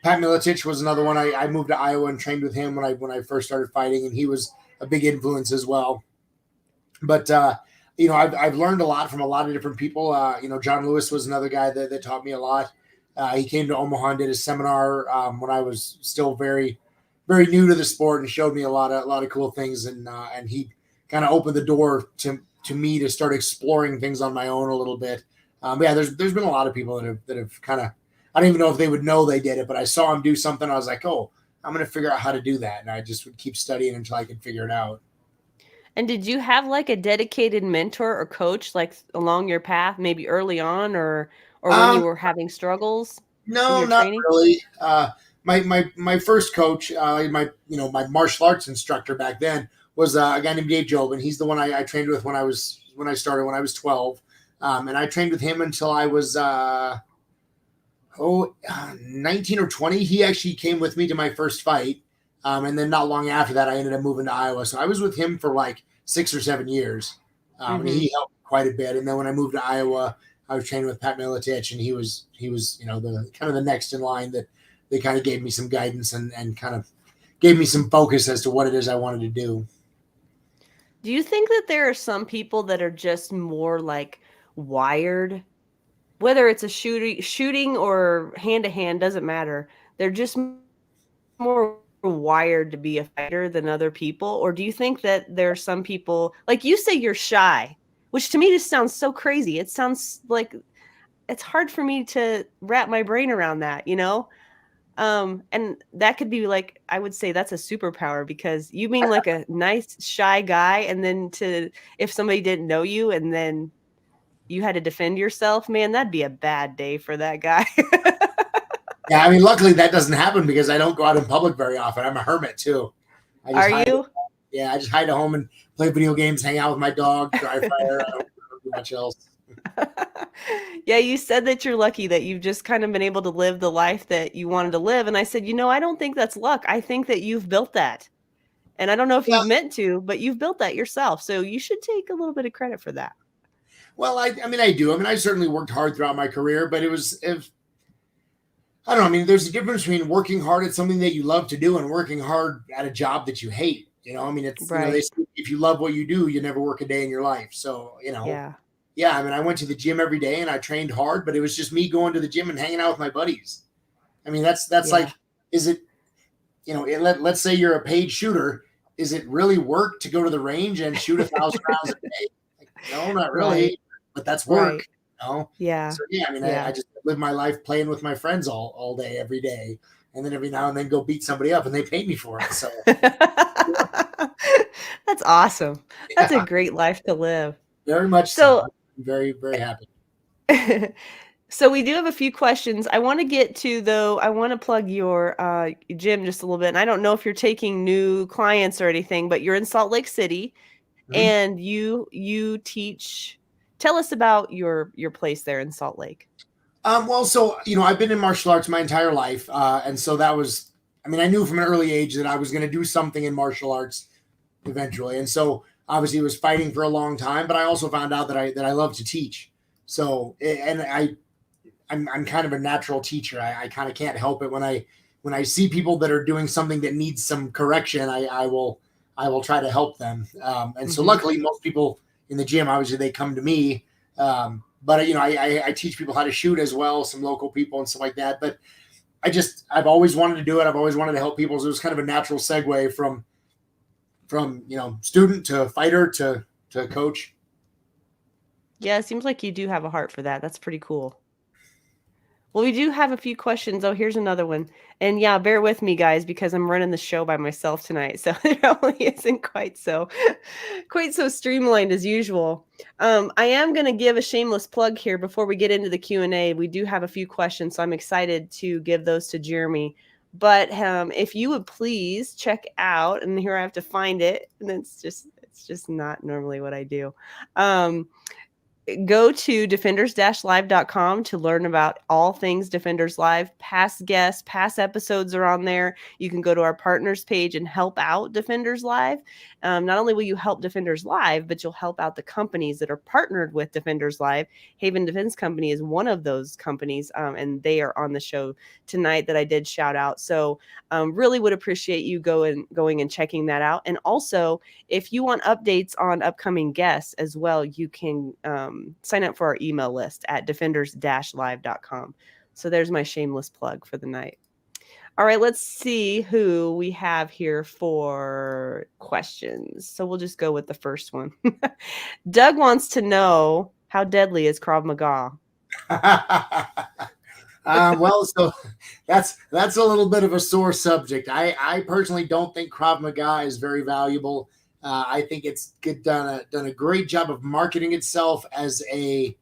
Pat Miletich was another one. I moved to Iowa and trained with him when I first started fighting, and he was a big influence as well. But I've learned a lot from a lot of different people. John Lewis was another guy that taught me a lot. He came to Omaha and did a seminar when I was still very, very new to the sport, and showed me a lot of cool things. And he kind of opened the door to me to start exploring things on my own a little bit. There's been a lot of people that have kind of, I don't even know if they would know they did it, but I saw them do something. I was like, oh, I'm going to figure out how to do that. And I just would keep studying until I could figure it out. And did you have like a dedicated mentor or coach like along your path, maybe early on or when you were having struggles? No, not training? really. My first coach, my martial arts instructor back then was a guy named Dave Jobin. He's the one I trained with when I started when I was 12, and I trained with him until I was 19 or 20. He actually came with me to my first fight, and then not long after that, I ended up moving to Iowa. So I was with him for like 6 or 7 years, and he helped quite a bit. And then when I moved to Iowa, I was training with Pat Miletich, and he was the kind of the next in line that they kind of gave me some guidance and kind of gave me some focus as to what it is I wanted to do. Do you think that there are some people that are just more like wired, whether it's a shooting or hand to hand, doesn't matter. They're just more wired to be a fighter than other people? Or do you think that there are some people, like you say you're shy, which to me just sounds so crazy. It sounds like it's hard for me to wrap my brain around that, and that could be like, I would say that's a superpower, because you being like a nice shy guy, and then if somebody didn't know you and then you had to defend yourself, man, that'd be a bad day for that guy. Yeah, I mean, luckily that doesn't happen because I don't go out in public very often. I'm a hermit too. Are you? Yeah, I just hide at home and play video games, hang out with my dog, dry fire. I don't do much else. Yeah, you said that you're lucky that you've just kind of been able to live the life that you wanted to live. And I said, I don't think that's luck. I think that you've built that. And I don't know if you've meant to, but you've built that yourself. So you should take a little bit of credit for that. Well, I do. I certainly worked hard throughout my career, but I don't know. I mean, there's a difference between working hard at something that you love to do and working hard at a job that you hate. It's right. They say if you love what you do, you never work a day in your life. So, yeah. I went to the gym every day and I trained hard, but it was just me going to the gym and hanging out with my buddies. That's like, is it, let's say you're a paid shooter. Is it really work to go to the range and shoot 1,000 rounds a day? Like, no, not really, right. But that's work. Right. Yeah. So I just live my life playing with my friends all day, every day. And then every now and then go beat somebody up and they pay me for it. So that's awesome. That's a great life to live. Very much so. I'm very, very happy. So we do have a few questions. I want to get to, though, I want to plug your gym just a little bit. And I don't know if you're taking new clients or anything, but you're in Salt Lake City and you teach. Tell us about your place there in Salt Lake. So, I've been in martial arts my entire life. And so that was, I knew from an early age that I was going to do something in martial arts eventually. And so obviously was fighting for a long time, but I also found out that I love to teach. So, and I'm kind of a natural teacher. I kind of can't help it when I see people that are doing something that needs some correction, I will try to help them. And so luckily most people in the gym, obviously they come to me, But I teach people how to shoot as well, some local people and stuff like that. But I've always wanted to do it. I've always wanted to help people. So it was kind of a natural segue from student to fighter to coach. Yeah, it seems like you do have a heart for that. That's pretty cool. Well, we do have a few questions. Oh, here's another one. And yeah, bear with me, guys, because I'm running the show by myself tonight. So it probably isn't quite so streamlined as usual. I am going to give a shameless plug here before we get into the Q&A. We do have a few questions, so I'm excited to give those to Jeremy. But if you would please check out, and here I have to find it, and it's just not normally what I do. Go to defenders-live.com to learn about all things Defenders Live. Past guests, past episodes are on there. You can go to our partners page and help out Defenders Live. Not only will you help Defenders Live, but you'll help out the companies that are partnered with Defenders Live. Haven Defense Company is one of those companies, and they are on the show tonight that I did shout out. So really would appreciate you going and checking that out. And also, if you want updates on upcoming guests as well, you can sign up for our email list at defenders-live.com. So there's my shameless plug for the night. All right, let's see who we have here for questions. So we'll just go with the first one. Doug wants to know, how deadly is Krav Maga? Well, so that's a little bit of a sore subject. I personally don't think Krav Maga is very valuable. I think it's done a great job of marketing itself as a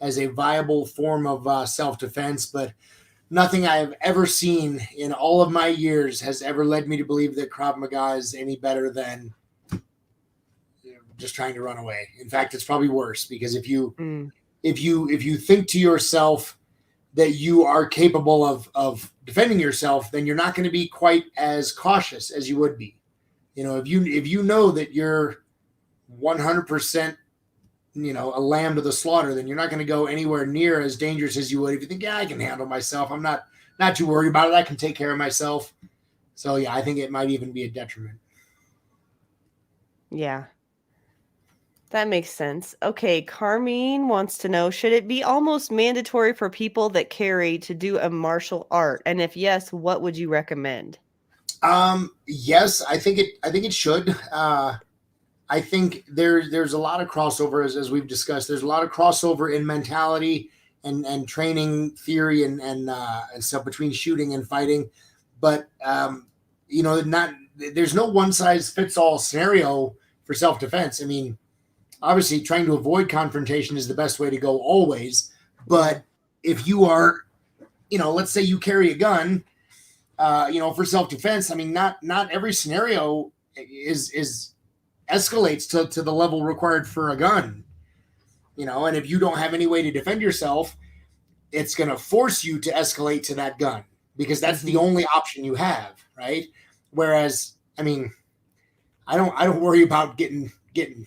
viable form of self-defense, but nothing I have ever seen in all of my years has ever led me to believe that Krav Maga is any better than just trying to run away. In fact, it's probably worse, because if you think to yourself that you are capable of defending yourself, then you're not going to be quite as cautious as you would be. If you know that you're 100%, a lamb to the slaughter, then you're not going to go anywhere near as dangerous as you would if you think, yeah, I can handle myself. I'm not too worried about it. I can take care of myself. So yeah, I think it might even be a detriment. Yeah, that makes sense. Okay, Carmine wants to know, should it be almost mandatory for people that carry to do a martial art? And if yes, what would you recommend? Yes, I think it should. I think there's a lot of crossover as we've discussed. There's a lot of crossover in mentality and training theory and stuff between shooting and fighting, but there's no one size fits all scenario for self-defense. I mean, obviously trying to avoid confrontation is the best way to go always, but if you are, let's say you carry a gun, for self-defense, I mean, not every scenario is escalates to the level required for a gun, and if you don't have any way to defend yourself, it's going to force you to escalate to that gun, because that's the only option you have, right? Whereas, I mean, I don't worry about getting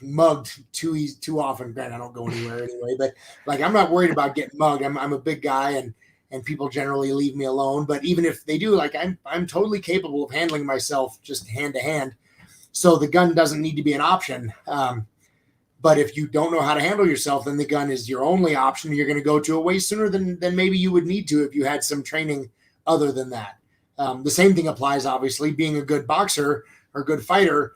mugged too often. Granted, I don't go anywhere anyway, but like, I'm not worried about getting mugged. I'm a big guy, and people generally leave me alone. But even if they do, like, I'm totally capable of handling myself just hand to hand. So the gun doesn't need to be an option. But if you don't know how to handle yourself, then the gun is your only option. You're going to go to it way sooner than maybe you would need to if you had some training other than that. The same thing applies, obviously. Being a good boxer or good fighter,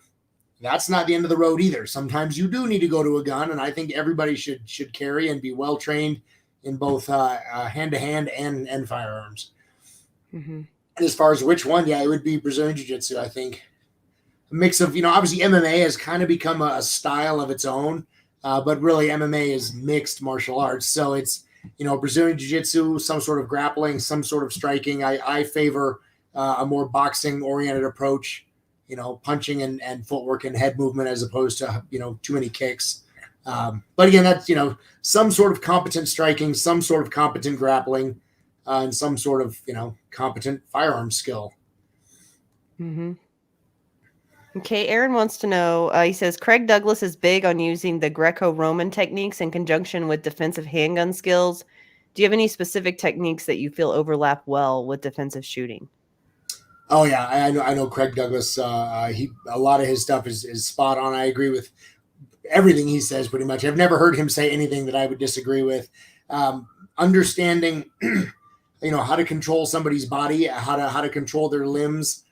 that's not the end of the road either. Sometimes you do need to go to a gun, and I think everybody should carry and be well trained in both hand-to-hand and firearms. Mm-hmm. As far as which one, yeah, it would be Brazilian Jiu-Jitsu, I think. A mix of, obviously MMA has kind of become a style of its own, but really MMA is mixed martial arts. So it's, Brazilian Jiu-Jitsu, some sort of grappling, some sort of striking. I favor a more boxing-oriented approach, punching and footwork and head movement as opposed to, too many kicks. But again, that's, some sort of competent striking, some sort of competent grappling, and some sort of, competent firearm skill. Mm-hmm. Okay, Aaron wants to know, he says, Craig Douglas is big on using the Greco-Roman techniques in conjunction with defensive handgun skills. Do you have any specific techniques that you feel overlap well with defensive shooting? Oh yeah, I know Craig Douglas. A lot of his stuff is spot on. I agree with everything he says pretty much. I've never heard him say anything that I would disagree with. Understanding, how to control somebody's body, how to control their limbs,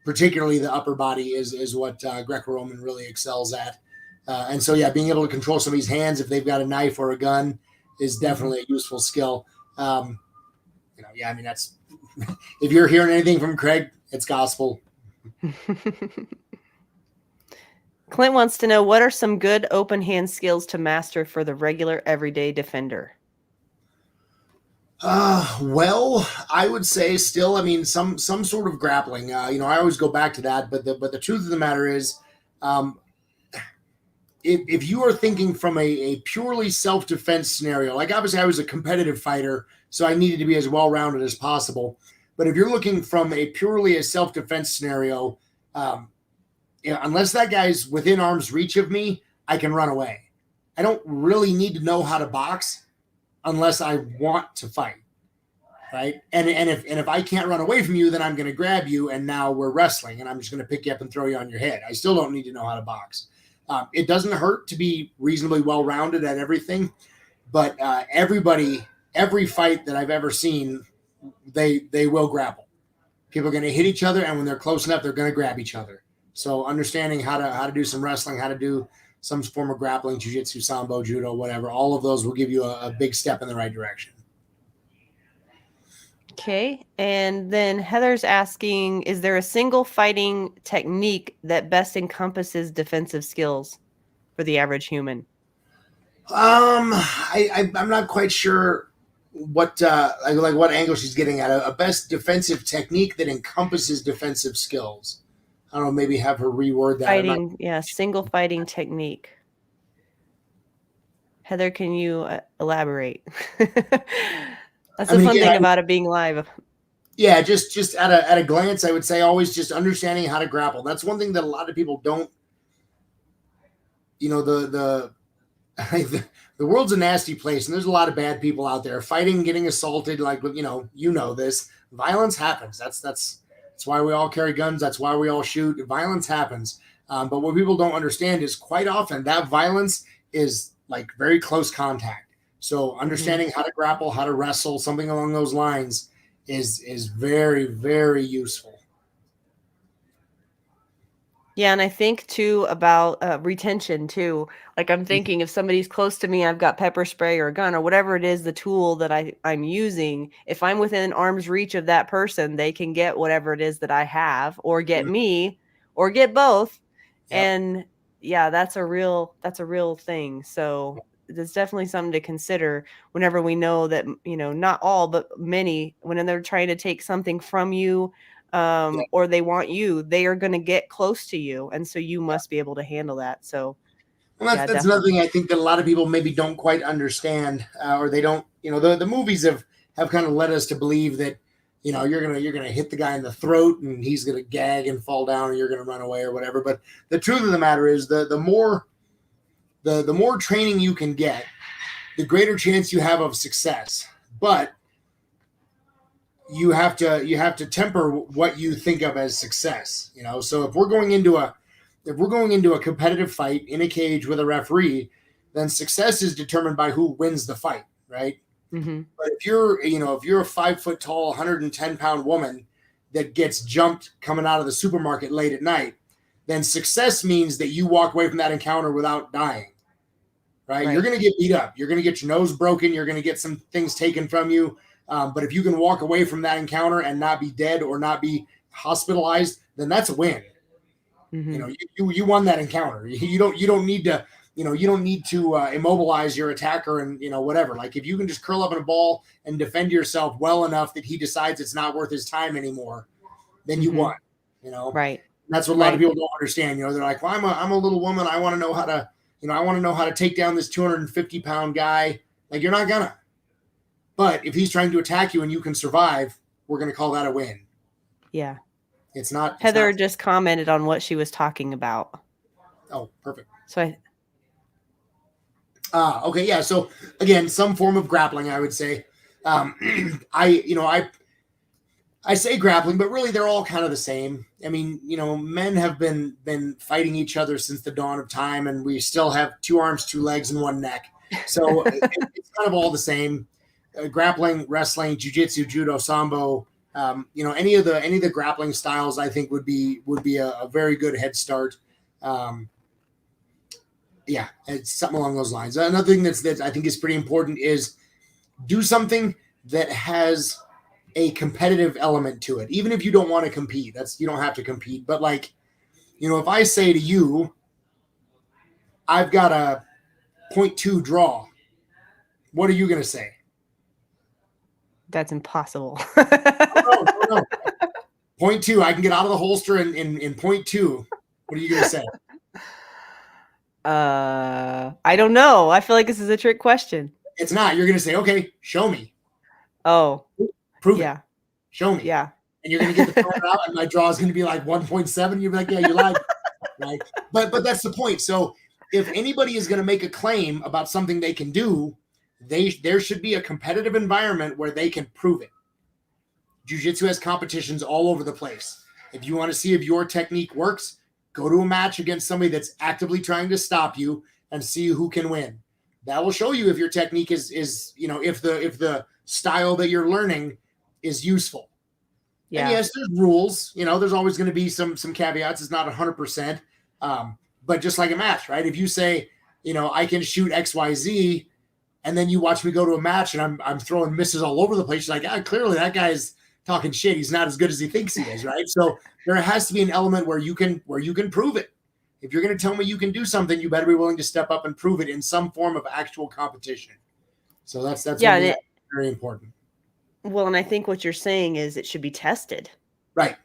particularly the upper body is what Greco-Roman really excels at. And so, yeah, being able to control somebody's hands if they've got a knife or a gun is definitely a useful skill. That's if you're hearing anything from Craig, it's gospel. Clint wants to know, what are some good open hand skills to master for the regular everyday defender? Well, I would say still, some sort of grappling. I always go back to that, but the truth of the matter is, if you are thinking from a purely self-defense scenario, like obviously I was a competitive fighter, so I needed to be as well-rounded as possible. But if you're looking from a purely self-defense scenario, unless that guy's within arm's reach of me, I can run away. I don't really need to know how to box unless I want to fight, right? And if I can't run away from you, then I'm going to grab you, and now we're wrestling, and I'm just going to pick you up and throw you on your head. I still don't need to know how to box. It doesn't hurt to be reasonably well-rounded at everything, but every fight that I've ever seen, they will grapple. People are going to hit each other, and when they're close enough, they're going to grab each other. So understanding how to do some wrestling, how to do some form of grappling, jiu-jitsu, sambo, judo, whatever, all of those will give you a big step in the right direction. Okay. And then Heather's asking, is there a single fighting technique that best encompasses defensive skills for the average human? I'm not quite sure what what angle she's getting at. A best defensive technique that encompasses defensive skills. I don't know, maybe have her reword that. Single fighting technique. Heather, can you elaborate? That's the fun thing about it being live. Yeah, just at a glance, I would say always just understanding how to grapple. That's one thing that a lot of people don't. The world's a nasty place, and there's a lot of bad people out there fighting, getting assaulted. Like this violence happens. That's why we all carry guns. That's why we all shoot. Violence happens. But what people don't understand is quite often that violence is like very close contact. So understanding how to grapple, how to wrestle, something along those lines is very, very useful. Yeah, and I think too about retention too. Like I'm thinking if somebody's close to me, I've got pepper spray or a gun or whatever it is, the tool that I'm using. If I'm within arm's reach of that person, they can get whatever it is that I have, or get me, or get both. Yep. And yeah, that's a real thing. So there's definitely something to consider whenever we know that, not all, but many, when they're trying to take something from you, or they want you, they are going to get close to you. And so you must be able to handle that. So that's another thing I think that a lot of people maybe don't quite understand, or they don't, the movies have kind of led us to believe that, you're going to hit the guy in the throat and he's going to gag and fall down and you're going to run away or whatever. But the truth of the matter is the more training you can get, the greater chance you have of success. But you have to temper what you think of as success. So if we're going into a competitive fight in a cage with a referee, then success is determined by who wins the fight, right? Mm-hmm. But if you're a 5 foot tall, 110-pound woman that gets jumped coming out of the supermarket late at night, then success means that you walk away from that encounter without dying. Right? You're going to get beat up. You're going to get your nose broken. You're going to get some things taken from you. But if you can walk away from that encounter and not be dead or not be hospitalized, then that's a win. Mm-hmm. You won that encounter. You don't need to immobilize your attacker and whatever. Like if you can just curl up in a ball and defend yourself well enough that he decides it's not worth his time anymore, then you won. Right. And that's what a lot of people don't understand. They're like, well, I'm a little woman. I want to know how to. I want to know how to take down this 250-pound guy. Like, you're not gonna. But if he's trying to attack you and you can survive, we're going to call that a win. Yeah. It's not. Heather just commented on what she was talking about. Oh, perfect. So okay. Yeah. So again, some form of grappling, I would say. I I say grappling, but really they're all kind of the same. I mean, you know, men have been fighting each other since the dawn of time, and we still have 2 arms, 2 legs, and 1 neck. So it's kind of all the same. Grappling, wrestling, jiu-jitsu, judo, sambo, you know, any of the grappling styles I think would be a very good head start. Yeah, it's something along those lines. Another thing that I think is pretty important is do something that has a competitive element to it. Even if you don't want to compete, you don't have to compete. But like, you know, if I say to you, I've got a 0.2 draw, what are you going to say? That's impossible. No. 0.2, I can get out of the holster in 0.2. What are you going to say? I don't know. I feel like this is a trick question. It's not. You're going to say, okay, show me. Oh, Prove yeah. it. Show me. Yeah. And you're going to get the timer out, and my draw is going to be like 1.7. You'll be like, yeah, you lied. Right? But that's the point. So if anybody is going to make a claim about something they can do, there should be a competitive environment where they can prove it. Jiu-jitsu has competitions all over the place. If you want to see if your technique works, go to a match against somebody that's actively trying to stop you and see who can win. That will show you if your technique is you know, if the style that you're learning is useful. Yeah. And yes, there's rules. You know, there's always going to be some caveats. It's not 100%. But just like a match, right? If you say, you know, I can shoot XYZ, and then you watch me go to a match and I'm throwing misses all over the place, you're like, clearly that guy's talking shit. He's not as good as he thinks he is, right? So there has to be an element where you can prove it. If you're going to tell me you can do something, you better be willing to step up and prove it in some form of actual competition. So that's very important. Well, and I think what you're saying is it should be tested. Right.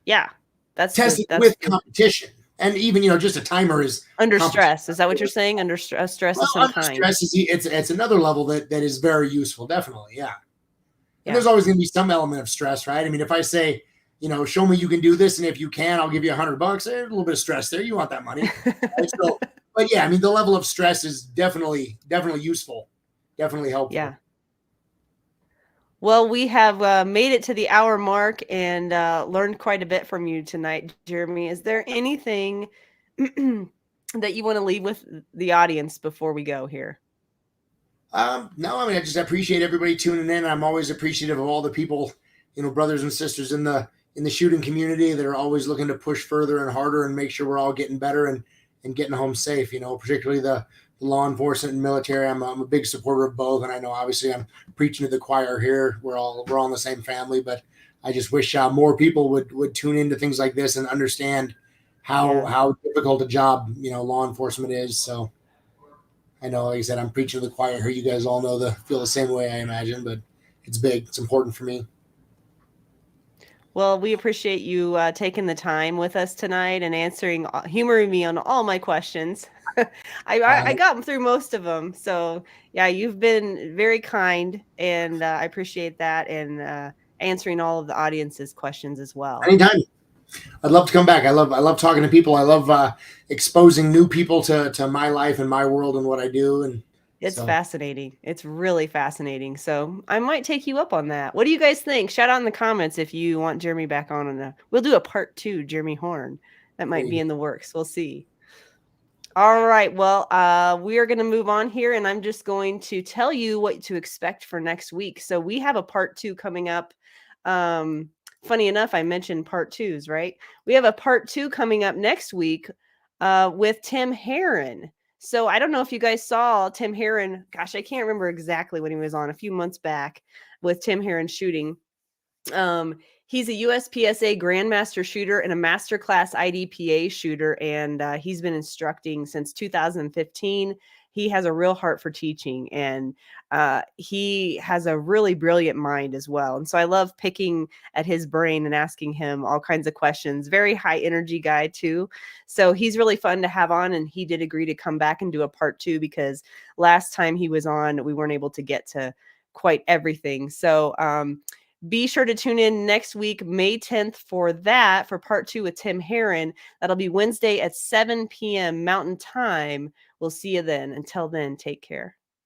Yeah. That's tested with competition. And even, you know, just a timer is under stress. Is that what you're saying? Under stress of some kind. Stress is it's another level that is very useful. Definitely. Yeah. And there's always going to be some element of stress, right? I mean, if I say, you know, show me you can do this, and if you can, I'll give you $100. There's a little bit of stress there. You want that money. Right? So, but yeah, I mean, the level of stress is definitely useful. Definitely helpful. Yeah. Well, we have made it to the hour mark and learned quite a bit from you tonight, Jeremy. Is there anything that you want to leave with the audience before we go here? No, I mean, I just appreciate everybody tuning in. I'm always appreciative of all the people, you know, brothers and sisters in the shooting community that are always looking to push further and harder and make sure we're all getting better and getting home safe, you know, particularly the law enforcement and military. I'm a big supporter of both. And I know obviously I'm preaching to the choir here. We're all in the same family, but I just wish more people would tune into things like this and understand how difficult a job, you know, law enforcement is. So I know, like I said, I'm preaching to the choir here. You guys all feel the same way, I imagine, but it's big. It's important for me. Well, we appreciate you taking the time with us tonight and humoring me on all my questions. I got through most of them. So yeah, you've been very kind, and I appreciate that, and answering all of the audience's questions as well. Anytime. I'd love to come back. I love talking to people. I love exposing new people to my life and my world and what I do. And it's fascinating. It's really fascinating. So I might take you up on that. What do you guys think? Shout out in the comments if you want Jeremy back on. We'll do a part 2, Jeremy Horn. That might be in the works. We'll see. All right. Well, we are going to move on here, and I'm just going to tell you what to expect for next week. So we have a part 2 coming up. Funny enough, I mentioned part 2s, right? We have a part 2 coming up next week with Tim Herron. So I don't know if you guys saw Tim Herron. Gosh, I can't remember exactly when he was on a few months back with Tim Herron shooting. He's a USPSA Grandmaster shooter and a Masterclass IDPA shooter, and he's been instructing since 2015. He has a real heart for teaching, and he has a really brilliant mind as well. And so I love picking at his brain and asking him all kinds of questions. Very high energy guy too. So he's really fun to have on, and he did agree to come back and do a part 2 because last time he was on, we weren't able to get to quite everything. So be sure to tune in next week, May 10th, for part 2 with Tim Herron. That'll be Wednesday at 7 p.m. Mountain Time. We'll see you then. Until then, take care.